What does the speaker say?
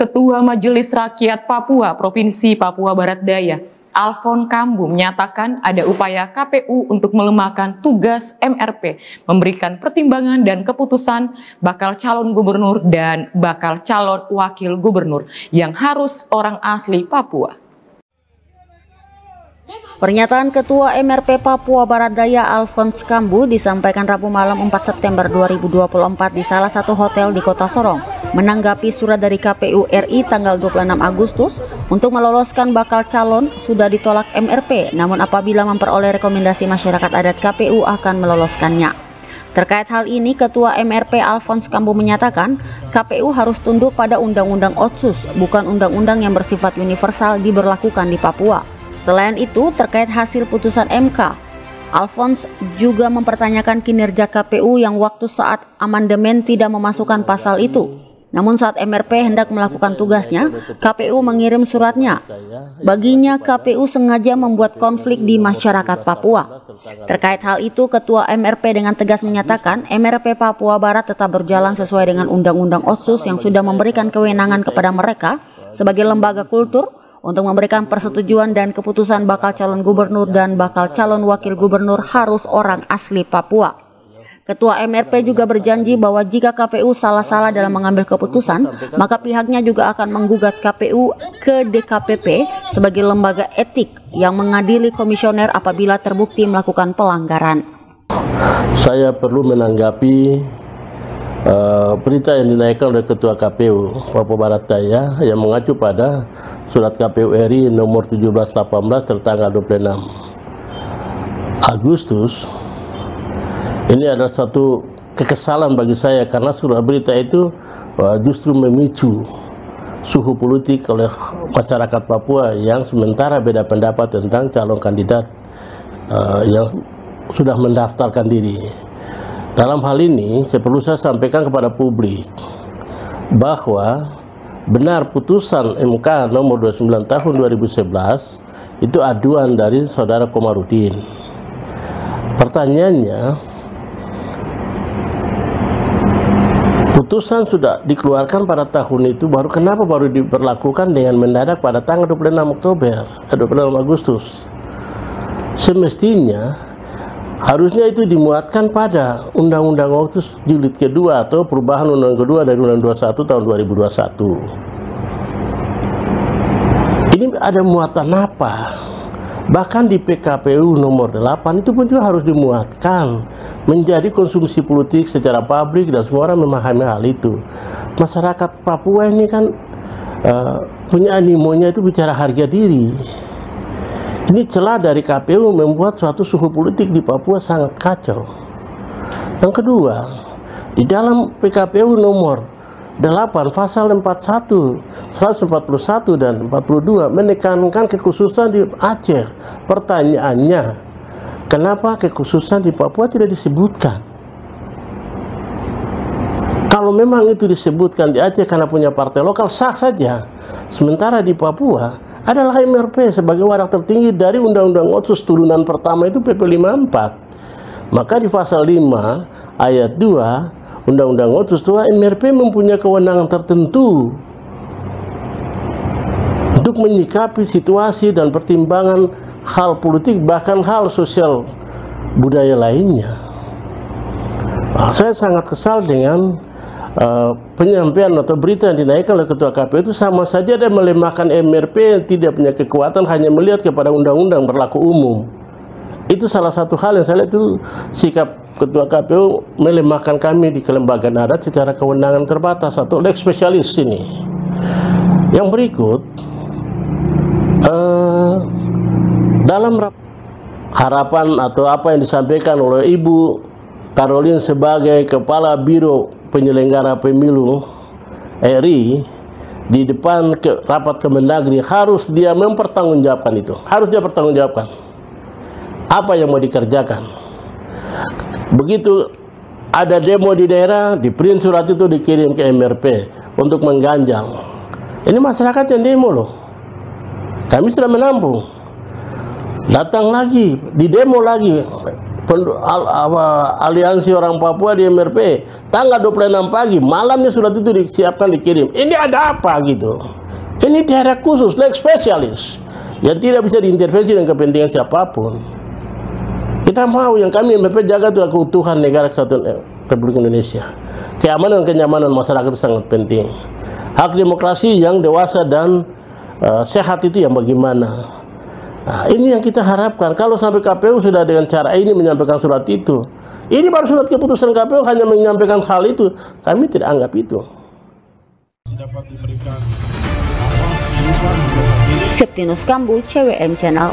Ketua Majelis Rakyat Papua Provinsi Papua Barat Daya, Alfons Kambu, menyatakan ada upaya KPU untuk melemahkan tugas MRP, memberikan pertimbangan dan keputusan bakal calon gubernur dan bakal calon wakil gubernur yang harus orang asli Papua. Pernyataan Ketua MRP Papua Barat Daya Alfons Kambu disampaikan Rabu malam 4 September 2024 di salah satu hotel di Kota Sorong, menanggapi surat dari KPU RI tanggal 26 Agustus untuk meloloskan bakal calon sudah ditolak MRP, namun apabila memperoleh rekomendasi masyarakat adat KPU akan meloloskannya. Terkait hal ini, Ketua MRP Alfons Kambu menyatakan KPU harus tunduk pada Undang-Undang Otsus, bukan undang-undang yang bersifat universal diberlakukan di Papua. Selain itu, terkait hasil putusan MK, Alfons juga mempertanyakan kinerja KPU yang waktu saat amandemen tidak memasukkan pasal itu. Namun saat MRP hendak melakukan tugasnya, KPU mengirim suratnya. Baginya, KPU sengaja membuat konflik di masyarakat Papua. Terkait hal itu, Ketua MRP dengan tegas menyatakan MRP Papua Barat tetap berjalan sesuai dengan Undang-Undang Otsus yang sudah memberikan kewenangan kepada mereka sebagai lembaga kultur untuk memberikan persetujuan dan keputusan bakal calon gubernur dan bakal calon wakil gubernur harus orang asli Papua. Ketua MRP juga berjanji bahwa jika KPU salah-salah dalam mengambil keputusan, maka pihaknya juga akan menggugat KPU ke DKPP sebagai lembaga etik yang mengadili komisioner apabila terbukti melakukan pelanggaran. Saya perlu menanggapi berita yang dinaikkan oleh Ketua KPU Papua Barat Daya yang mengacu pada surat KPU RI nomor 1718 tertanggal 26 Agustus. Ini adalah satu kekesalan bagi saya karena surat berita itu justru memicu suhu politik oleh masyarakat Papua yang sementara beda pendapat tentang calon kandidat yang sudah mendaftarkan diri. Dalam hal ini, perlu saya sampaikan kepada publik bahwa benar putusan MK nomor 29 tahun 2011 itu aduan dari saudara Komarudin. Pertanyaannya, putusan sudah dikeluarkan pada tahun itu, kenapa baru diberlakukan dengan mendadak pada tanggal 26 Agustus? Semestinya harusnya itu dimuatkan pada Undang-Undang Otsus jilid kedua atau perubahan Undang-Undang kedua dari Undang-Undang 21 tahun 2021. Ini ada muatan apa? Bahkan di PKPU nomor 8 itu pun juga harus dimuatkan menjadi konsumsi politik secara publik dan semua orang memahami hal itu. Masyarakat Papua ini kan punya animonya itu bicara harga diri. Ini celah dari KPU membuat suatu suhu politik di Papua sangat kacau. Yang kedua, di dalam PKPU nomor 8 pasal 41, 141 dan 42 menekankan kekhususan di Aceh. Pertanyaannya, kenapa kekhususan di Papua tidak disebutkan? Kalau memang itu disebutkan di Aceh karena punya partai lokal, sah saja. Sementara di Papua adalah MRP sebagai warak tertinggi dari Undang-Undang Otsus turunan pertama itu PP 54. Maka di pasal 5 ayat 2 Undang-Undang Otsus itu MRP mempunyai kewenangan tertentu untuk menyikapi situasi dan pertimbangan hal politik bahkan hal sosial budaya lainnya. Saya sangat kesal dengan penyampaian atau berita yang dinaikkan oleh Ketua KPU itu sama saja dia melemahkan MRP yang tidak punya kekuatan hanya melihat kepada undang-undang berlaku umum. Itu salah satu hal yang saya lihat itu sikap Ketua KPU melemahkan kami di kelembagaan adat secara kewenangan terbatas atau leg spesialis ini. Yang berikut, dalam harapan atau apa yang disampaikan oleh Ibu Karolin sebagai Kepala Biro Penyelenggara Pemilu RI di depan rapat Kemendagri, harus dia mempertanggungjawabkan itu. Harus dia pertanggungjawabkan apa yang mau dikerjakan. Begitu ada demo di daerah, di print surat itu dikirim ke MRP untuk mengganjal. Ini masyarakat yang demo loh. Kami sudah menampung. Datang lagi, di demo lagi. aliansi orang Papua di MRP tanggal 26 pagi, malamnya surat itu disiapkan dikirim. Ini ada apa gitu? Ini daerah khusus, leg spesialis yang tidak bisa diintervensi dengan kepentingan siapapun. Kita mau yang kami MRP jaga adalah keutuhan negara kesatuan Republik Indonesia. Keamanan dan kenyamanan masyarakat itu sangat penting. Hak demokrasi yang dewasa dan sehat itu yang bagaimana? Nah, ini yang kita harapkan. Kalau sampai KPU sudah dengan cara ini menyampaikan surat itu, ini baru surat keputusan KPU hanya menyampaikan hal itu, kami tidak anggap itu. Dapat diberikan Septinus Kambu, CWM Channel.